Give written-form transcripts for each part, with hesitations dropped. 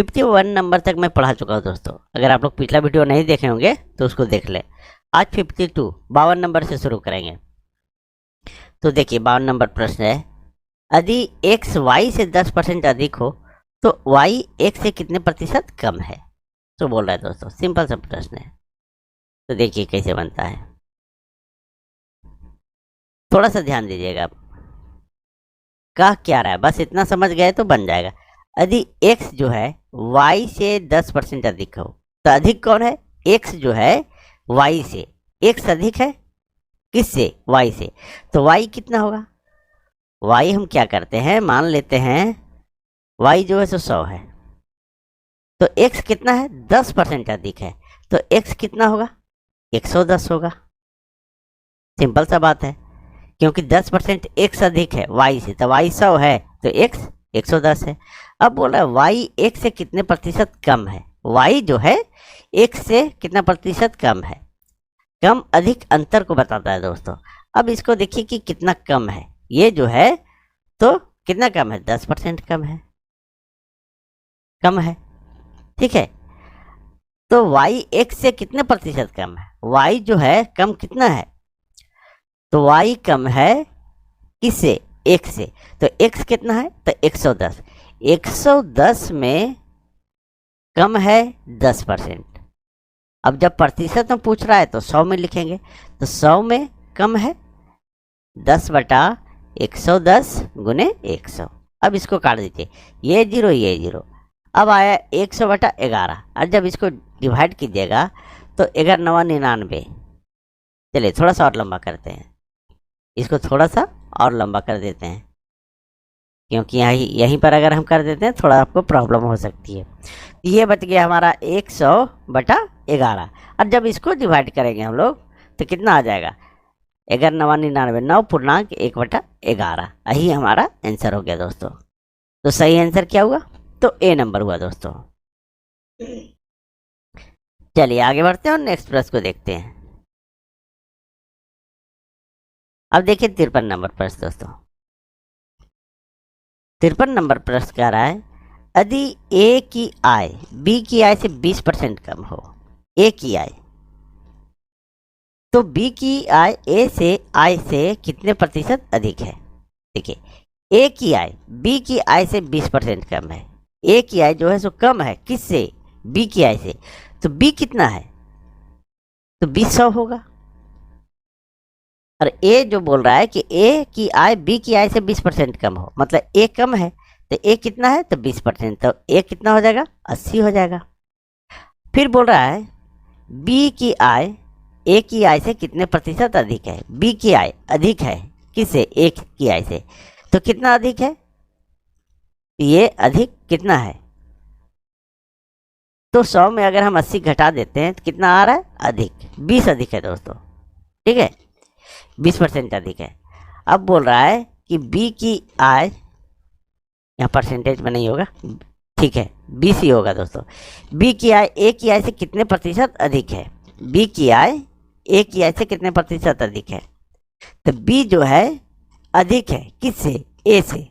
51 number तक मैं पढ़ा चुका हूँ दोस्तों। अगर आप लोग पिछला वीडियो नहीं देखे होंगे तो उसको देख ले। आज 52 नंबर से शुरू करेंगे। तो देखिए 52 नंबर प्रश्न है, यदि x y से 10% अधिक हो तो y x से कितने प्रतिशत कम है। तो बोल रहा है दोस्तों, सिंपल सा प्रश्न है। तो देखिए कैसे बनता है, थोड़ा सा ध्यान दीजिएगा। आप कह क्या रहा है, बस इतना समझ गए तो बन जाएगा। यदि x जो है y से 10% अधिक हो तो अधिक कौन है, x जो है y से। x अधिक है किससे, y से। तो y कितना होगा, y हम क्या करते हैं, मान लेते हैं y जो है सो 100 है, तो x कितना है 10% अधिक है, तो x कितना होगा 110 होगा। सिंपल सा बात है, क्योंकि 10% x अधिक है y से, तो y 100 है तो x 110 है। अब बोल रहा है y x से कितने प्रतिशत कम है, y जो है x से कितना प्रतिशत कम है। कम अधिक अंतर को बताता है दोस्तों। अब इसको देखिए कि कितना कम है, ये जो है तो कितना कम है, 10% कम है, कम है, ठीक है। तो y x से कितने प्रतिशत कम है, y जो है कम कितना है, तो y कम है किससे, x से। तो x कितना है, तो 110। 110 में कम है 10%। अब जब प्रतिशत में पूछ रहा है तो 100 में लिखेंगे, तो 100 में कम है 10/110 गुने 100। अब इसको काट दीजिए, ये जीरो ये जीरो, अब आया 100/11। और जब इसको डिवाइड कीजिएगा तो 11×9 = 99। चलिए थोड़ा सा और लंबा करते हैं, इसको थोड़ा सा और लंबा कर देते हैं, क्योंकि यहीं पर अगर हम कर देते हैं थोड़ा आपको प्रॉब्लम हो सकती है। ये बच गया हमारा 100/11। और जब इसको डिवाइड करेंगे हम लोग तो कितना आ जाएगा, 11×9 = 99, 9×1/11। यही हमारा आंसर हो गया दोस्तों। तो सही आंसर क्या हुआ, तो ए नंबर हुआ दोस्तों। चलिए आगे बढ़ते हैं और नेक्स्ट प्रश्न को देखते हैं। अब देखिए 53 नंबर प्रश्न दोस्तों। 53 नंबर प्रश्न कह रहा है, यदि ए की आय बी की आय से 20% कम हो, ए की आय, तो बी की आय ए से आय से कितने प्रतिशत अधिक है। देखिए ए की आय बी की आय से 20% कम है, ए की आय जो है सो कम है किससे, बी की आय से। तो बी कितना है, तो 100 होगा। और ए जो बोल रहा है कि ए की आय बी की आय से 20% कम हो, मतलब ए कम है, तो ए कितना है, तो 20%, तो ए कितना हो जाएगा, 80 हो जाएगा। फिर बोल रहा है बी की आय ए की आय से कितने प्रतिशत अधिक है, बी की आय अधिक है किससे, ए की आय से। तो कितना अधिक है, ये अधिक कितना है, तो 100 में अगर हम 80 घटा देते हैं तो कितना आ रहा है, अधिक 20 अधिक है दोस्तों, ठीक है, 20% अधिक है। अब बोल रहा है कि बी की आय, यहाँ परसेंटेज में नहीं होगा, ठीक है 20 ही होगा दोस्तों। बी की आय ए की आय से कितने प्रतिशत अधिक है, बी की आय ए की आय से कितने प्रतिशत अधिक है। तो बी जो है अधिक है किससे, ए से।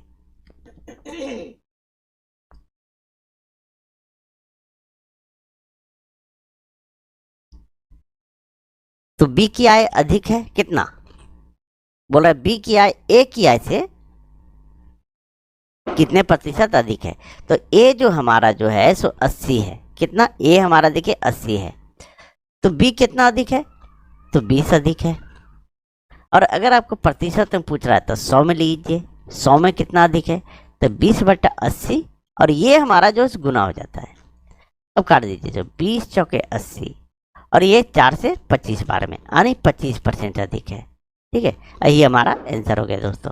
तो बी की आय अधिक है कितना, बोल रहा है बी की आय ए की आय से कितने प्रतिशत अधिक है। तो ए जो हमारा जो है सो 80 है, कितना, ए हमारा देखिए 80 है, तो बी कितना अधिक है, तो 20 अधिक है। और अगर आपको प्रतिशत में पूछ रहा है तो 100 में लीजिए, 100 में कितना अधिक है, तो 20/80, और ये हमारा जो गुना हो जाता है। अब काट दीजिए, जो 20 चौके 80, और ये 4 से 25 बार में, यानी 25% अधिक है, ठीक है। यही हमारा आंसर हो गया दोस्तों।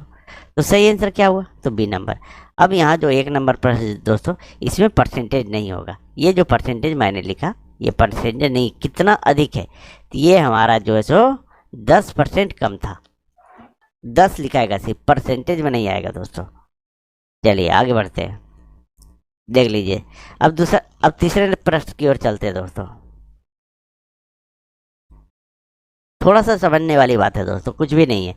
तो सही आंसर क्या हुआ, तो बी नंबर। अब यहाँ जो 1 नंबर प्रश्न दोस्तों, इसमें परसेंटेज नहीं होगा, ये जो परसेंटेज मैंने लिखा ये परसेंटेज नहीं, कितना अधिक है, तो ये हमारा जो है सो 10% कम था, 10 लिखाएगा सिर्फ, परसेंटेज में नहीं आएगा दोस्तों। चलिए आगे बढ़ते हैं, देख लीजिए। अब तीसरे प्रश्न की ओर चलते हैं दोस्तों। थोड़ा सा समझने वाली बात है दोस्तों, कुछ भी नहीं है।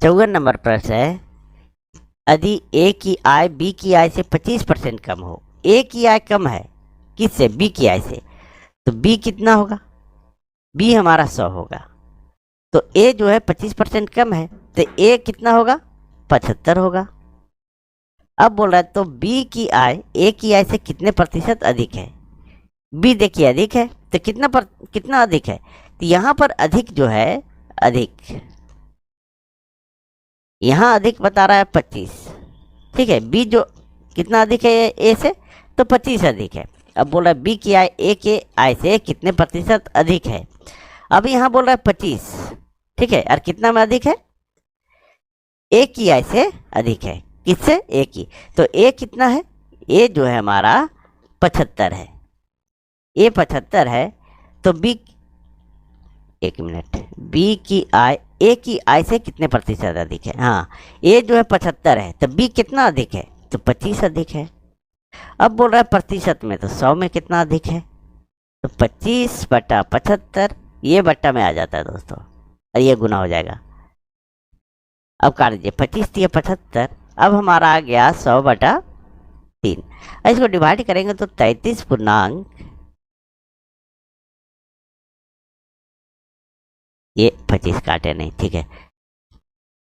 54 नंबर प्रश्न है, यदि ए की आय बी की आय से 25% कम हो, ए की आय कम है किससे, बी की आय से, तो बी कितना होगा, बी हमारा 100 होगा। तो ए जो है 25% कम है, तो ए कितना होगा, 75 होगा। अब बोल रहा है तो बी की आय ए की आय से कितने प्रतिशत अधिक है, बी देखिए अधिक है, तो कितना अधिक है, तो यहाँ पर अधिक जो है, अधिक यहाँ अधिक बता रहा है 25, ठीक है। बी जो कितना अधिक है ए से, तो 25 अधिक है। अब बोल रहा है बी की आय ए के आय से कितने प्रतिशत अधिक है, अब यहाँ बोल रहा है 25, ठीक है, और कितना में अधिक है, ए की आय से अधिक है, किससे, ए की, तो ए कितना है, ए जो है हमारा 75 है, ए 75 है, तो बी, एक मिनट, बी की आय ए की आय से कितने प्रतिशत अधिक है, हाँ, ए जो है 75 है, तो बी कितना अधिक है, तो 25 अधिक है। अब बोल रहा है प्रतिशत में, तो 100 में कितना अधिक है, तो 25/75, ये बट्टा में आ जाता है दोस्तों, और ये गुना हो जाएगा। अब काट दीजिए, 25 दिए 75, अब हमारा आ गया 100/3, इसको डिवाइड करेंगे तो 33 पूर्णांक, ये 25 काटे नहीं, ठीक है,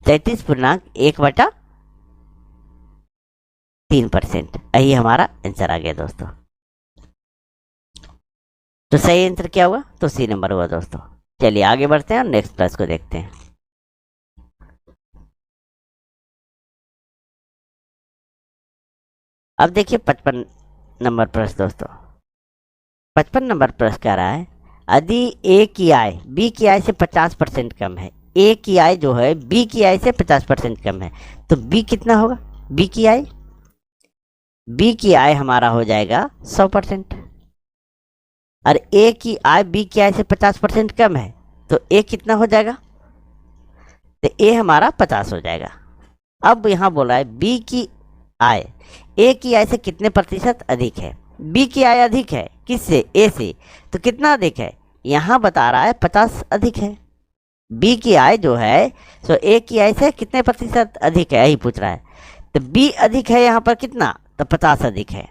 33.1/3%, यही हमारा आंसर आ गया दोस्तों। तो सही आंसर क्या हुआ, तो सी नंबर हुआ दोस्तों। चलिए आगे बढ़ते हैं और नेक्स्ट प्रश्न को देखते हैं। अब देखिए 55 नंबर प्रश्न दोस्तों। 55 नंबर प्रश्न कह रहा है, यदि ए की आय बी की आय से 50% कम है, ए की आय जो है बी की आय से 50% कम है, तो बी कितना होगा, बी की आय हमारा हो जाएगा 100%, और ए की आय बी की आय से 50% कम है, तो ए कितना हो जाएगा, तो ए हमारा 50 हो जाएगा। अब यहाँ बोला है बी की आय ए की आय से कितने प्रतिशत अधिक है, बी की आय अधिक है किससे, ए से, तो कितना अधिक है, यहाँ बता रहा है 50 अधिक है। बी की आय जो है सो ए की आय से कितने प्रतिशत अधिक है, यही पूछ रहा है, तो बी अधिक है यहाँ पर कितना, तो 50 अधिक है,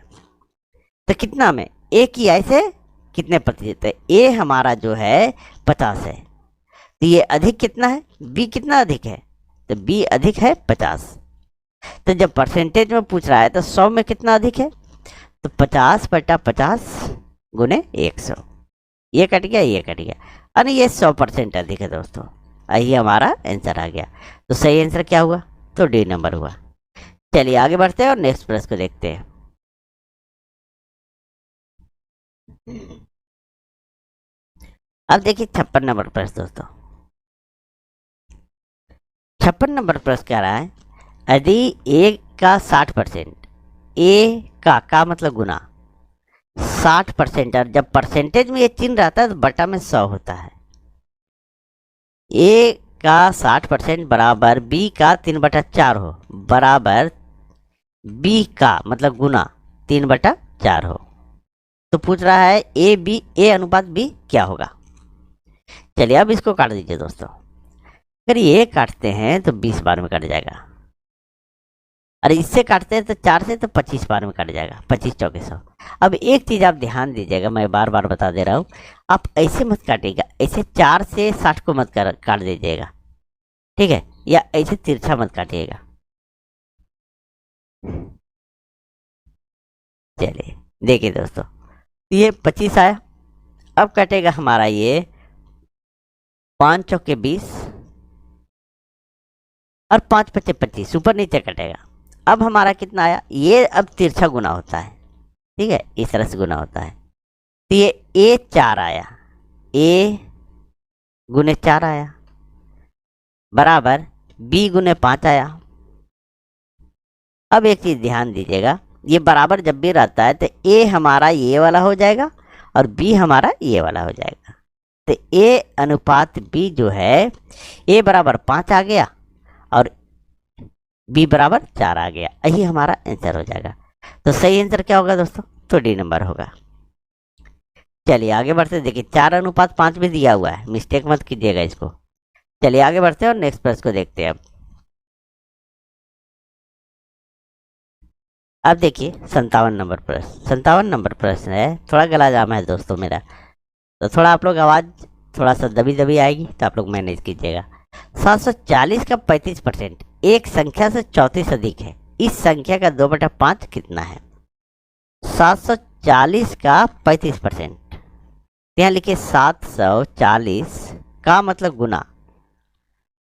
तो कितना में, ए की आय से कितने प्रतिशत है, ए हमारा जो है 50 है, तो ये अधिक कितना है, बी कितना अधिक है, तो बी अधिक है 50। तो जब परसेंटेज में पूछ रहा है तो 100 में कितना अधिक है, तो 50/50 गुने 100, ये कट गया, ये कट गया, और ये 100% अधिक है दोस्तों, यही हमारा आंसर आ गया। तो सही आंसर क्या हुआ, तो डी नंबर हुआ। चलिए आगे बढ़ते हैं और नेक्स्ट प्रश्न को देखते हैं। अब देखिए 56 नंबर प्रश्न दोस्तों। 56 नंबर प्रश्न कह रहा है, यदि ए का 60%, ए का मतलब गुना 60%, और जब परसेंटेज में ये चिन्ह रहता है तो बटा में 100 होता है, ए का 60% बराबर बी का 3/4 हो, बराबर बी का मतलब गुना 3/4 हो, तो पूछ रहा है ए अनुपात बी क्या होगा। चलिए अब इसको काट दीजिए दोस्तों, अगर ये काटते हैं तो 20 बार में कट जाएगा, और इससे काटते हैं तो 4 से तो 25 बार में कट जाएगा, 25 चौके 100। अब एक चीज़ आप ध्यान दीजिएगा, मैं बार बार बता दे रहा हूँ, आप ऐसे मत काटिएगा, ऐसे 4 से 60 को मत काट दीजिएगा, ठीक है, या ऐसे तिरछा मत काटिएगा। चलिए देखिए दोस्तों, ये 25 आया, अब कटेगा हमारा ये 5 चौके 20 और 5 पचे 25, ऊपर नीचे कटेगा। अब हमारा कितना आया, ये अब तिरछा गुना होता है, ठीक है, इस तरह से गुना होता है, तो ये ए 4 आया, ए गुने 4 आया, बराबर बी गुने 5 आया। अब एक चीज ध्यान दीजिएगा, ये बराबर जब भी रहता है तो ए हमारा ये वाला हो जाएगा और बी हमारा ये वाला हो जाएगा, तो ए अनुपात बी जो है, ए बराबर 5 आ गया और बी बराबर 4 आ गया, यही हमारा आंसर हो जाएगा। तो सही आंसर क्या होगा दोस्तों, तो डी नंबर होगा। चलिए आगे बढ़ते, देखिए 4:5 भी दिया हुआ है, मिस्टेक मत कीजिएगा इसको। चलिए आगे बढ़ते हैं और नेक्स्ट प्रश्न को देखते हैं अब। अब देखिए 57 नंबर प्रश्न, 57 नंबर प्रश्न है, थोड़ा गला जाम है दोस्तों मेरा, तो थोड़ा आप लोग आवाज़ थोड़ा सा दबी दबी आएगी तो आप लोग मैनेज कीजिएगा। 740 का 35% एक संख्या से 34 अधिक है, इस संख्या का 2/5 कितना है? 740 का 35%, यहाँ लिखिए 740 का मतलब गुना,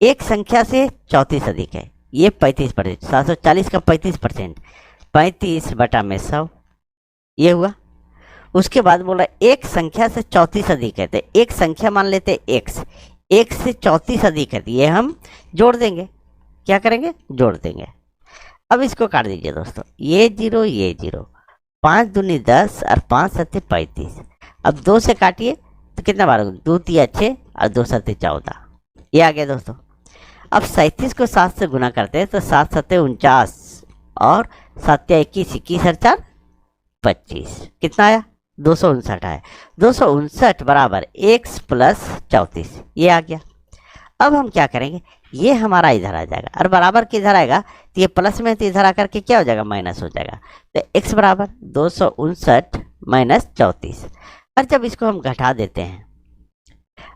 एक संख्या से 34 अधिक है, ये 35%, 740 का 35%, 35/100 ये हुआ। उसके बाद बोला एक संख्या से 34 अधिक है, तो एक संख्या मान लेते एक्स, एक से 34 अधिक है, तो ये हम जोड़ देंगे, क्या करेंगे? जोड़ देंगे। अब इसको काट दीजिए दोस्तों, ये जीरो ये जीरो, 5 दूनी 10 और 5 सत्ते 35। अब 2 से काटिए तो कितना बार, 2 तिया 6 और 2 सत्ते 14, ये आ गया दोस्तों। अब 37 को 7 से गुना करते हैं तो 7 सत्ते 49 और 7 21, 21 और 4 25, कितना आया? 259 आया। 259 बराबर x प्लस 34, ये आ गया। अब हम क्या करेंगे, ये हमारा इधर आ जाएगा और बराबर के इधर आएगा, तो ये प्लस में तो इधर आकर के क्या हो जाएगा? माइनस हो जाएगा। तो x बराबर 259 माइनस 34, और जब इसको हम घटा देते हैं,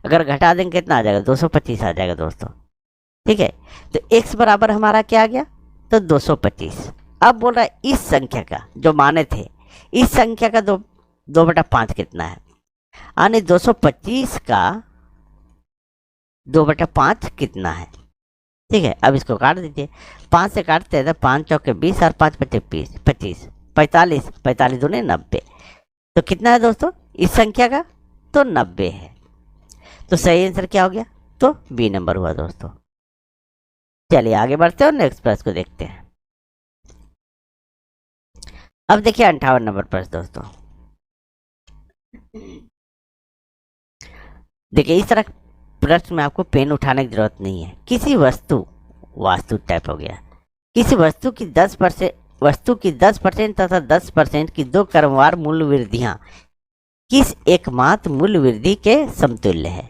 अगर घटा देंगे कितना आ जाएगा? 225 आ जाएगा दोस्तों, ठीक है। तो x बराबर हमारा क्या आ गया? तो 225। अब बोल रहा है इस संख्या का जो माने थे, इस संख्या का 2/5 कितना है? यानी 225 का 2/5 कितना है? ठीक है। अब इसको काट दीजिए, 5 से काटते हैं तो 5 चौके 20 और 5 पचे 25, 45, 45 दूने 90, तो कितना है दोस्तों इस संख्या का? तो 90 है। तो सही आंसर क्या हो गया? तो बी नंबर हुआ दोस्तों। चलिए आगे बढ़ते हैं और नेक्स्ट प्रश्न को देखते हैं। अब देखिए 58 नंबर प्रश्न दोस्तों। देखिए इस तरह प्रश्न में आपको पेन उठाने की जरूरत नहीं है। किसी वस्तु, वास्तु टाइप हो गया, किसी वस्तु की 10% तथा 10% की दो क्रमवार मूल्य वृद्धियां किस एकमात्र मूल्य वृद्धि के समतुल्य है?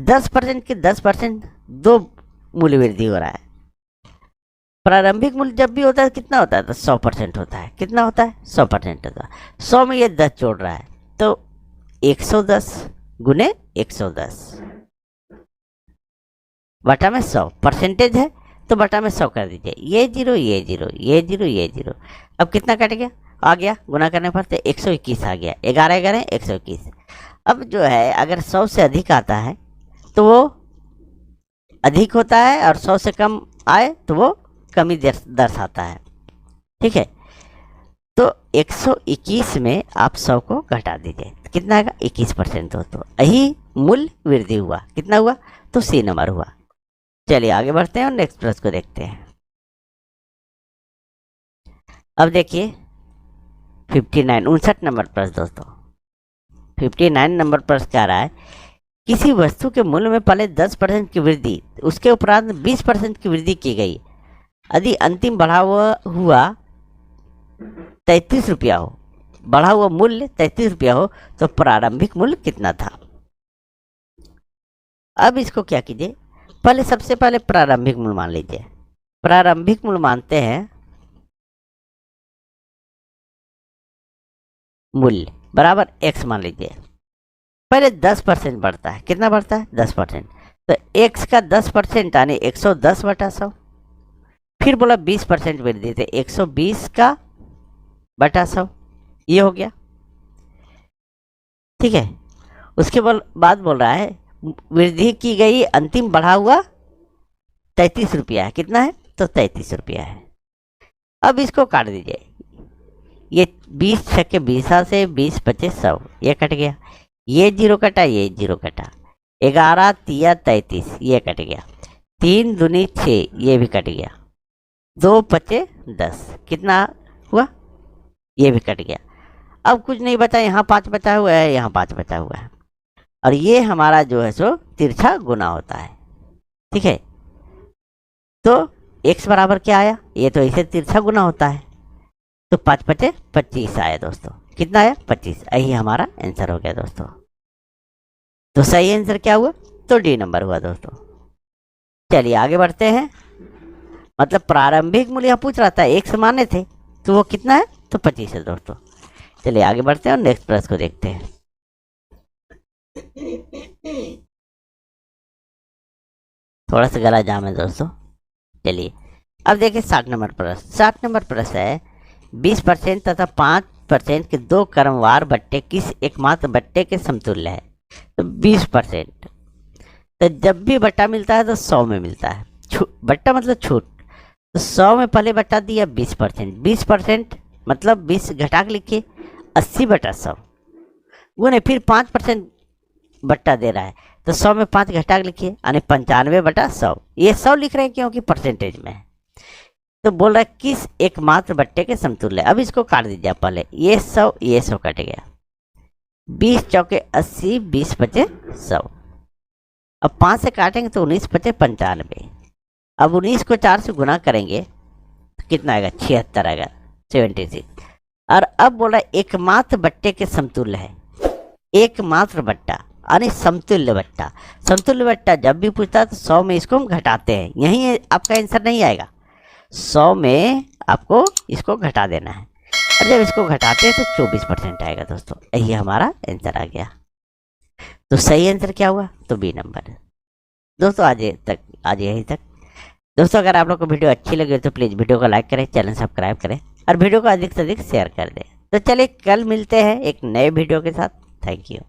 10% की 10% दो मूल्य वृद्धि हो रहा है। प्रारंभिक मूल्य जब भी होता है कितना होता है? तो 100% होता है। कितना होता है? 100% होता है। 100 में ये 10 जोड़ रहा है, तो 110 गुने 110 बटा में 100, परसेंटेज है तो बटा में 100 कर दीजिए। ये जीरो ये जीरो ये जीरो ये जीरो, अब कितना कट गया? आ गया, गुना करने पर तो 121 आ गया। 11 11 121। अब जो है अगर 100 से अधिक आता है तो वो अधिक होता है, और 100 से कम आए तो वो कमी दर्शाता है, ठीक है। तो 121 में आप 100 को घटा दीजिए, तो कितना आएगा? 21% हो, तो यही मूल्य वृद्धि हुआ। कितना हुआ? तो सी नंबर हुआ। चलिए आगे बढ़ते हैं और नेक्स्ट प्रश्न को देखते हैं। अब देखिए 59 नंबर प्रश्न दोस्तों। 59 नंबर प्रश्न क्या रहा है? किसी वस्तु के मूल्य में पहले 10% की वृद्धि, उसके उपरांत 20% की वृद्धि की गई, यदि अंतिम बढ़ा हुआ 33 रुपया हो, बढ़ा हुआ मूल्य 33 रुपया हो, तो प्रारंभिक मूल्य कितना था? अब इसको क्या कीजिए, पहले सबसे पहले प्रारंभिक मूल्य मान लीजिए। प्रारंभिक मूल्य मानते हैं मूल्य बराबर x मान लीजिए। पहले 10% बढ़ता है, कितना बढ़ता है? 10%, तो x का 10% यानी 110 बटा 100। फिर बोला 20% वृद्धि, तो 120 का बटा 100, ये हो गया, ठीक है। उसके बाद बोल रहा है वृद्धि की गई, अंतिम बढ़ा हुआ 33 रुपया है। कितना है? तो 33 रुपया है। अब इसको काट दीजिए, ये 20 छक्के 20 से 20 25 100, ये कट गया। ये जीरो कटा, ये जीरो कटा। 11 तिया 33, ये कट गया। 3 दूनी 6, ये भी कट गया। 2 पचे 10, कितना हुआ? ये भी कट गया। अब कुछ नहीं बचा, यहाँ 5 बचा हुआ है, यहाँ 5 बचा हुआ है, और ये हमारा जो है सो तिरछा गुना होता है, ठीक है। तो x बराबर क्या आया? ये तो इसे तिरछा गुना होता है, तो 5 पचे 25 आया दोस्तों। कितना आया? 25। यही हमारा आंसर हो गया दोस्तों। तो सही आंसर क्या हुआ? तो डी नंबर हुआ दोस्तों। चलिए आगे बढ़ते हैं। मतलब प्रारंभिक मूल्य यहाँ पूछ रहा था, x माने थे, तो वो कितना है, तो 25 है दोस्तों। चलिए आगे बढ़ते हैं और नेक्स्ट प्रश्न को देखते हैं। थोड़ा सा गला जाम है दोस्तों। चलिए अब देखिए 60 नंबर प्रश्न। 60 नंबर प्रश्न है 20% तथा 5% के दो क्रमवार बट्टे किस एकमात्र बट्टे के समतुल्य है। तो 20%, तो जब भी बट्टा मिलता है तो 100 में मिलता है। बट्टा मतलब छूट, तो 100 में पहले बट्टा दिया 20%। 20% मतलब 20 घटा के लिखिए 80/100 गुने फिर 5% बट्टा दे रहा है, तो 100 में 5 घटा के लिखिए यानी 95/100। ये 100 लिख रहे हैं क्योंकि परसेंटेज में है। तो बोल रहा है किस एकमात्र बट्टे के समतुल्य। अब इसको काट दीजिए आप पहले, ये 100 कट गया, 20 चौके 80, 20 बचे 100। अब 5 से काटेंगे तो 19 बचे 95। अब 19 को 4 से गुना करेंगे तो कितना आएगा, 76 आएगा, 76। और अब बोला एकमात्र बट्टे के समतुल्य है। एकमात्र बट्टा यानी समतुल्य बट्टा। समतुल्य बट्टा जब भी पूछता है तो 100 में इसको हम घटाते हैं, यही आपका आंसर नहीं आएगा। 100 में आपको इसको घटा देना है, और जब इसको घटाते हैं तो 24% आएगा दोस्तों। यही हमारा आंसर आ गया। तो सही आंसर क्या हुआ, तो बी नंबर। दोस्तों आज यही तक। दोस्तों अगर आप लोग को वीडियो अच्छी लगी तो प्लीज़ वीडियो को लाइक करें, चैनल सब्सक्राइब करें और वीडियो को अधिक से अधिक शेयर कर दें। तो चलिए कल मिलते हैं एक नए वीडियो के साथ। Thank you.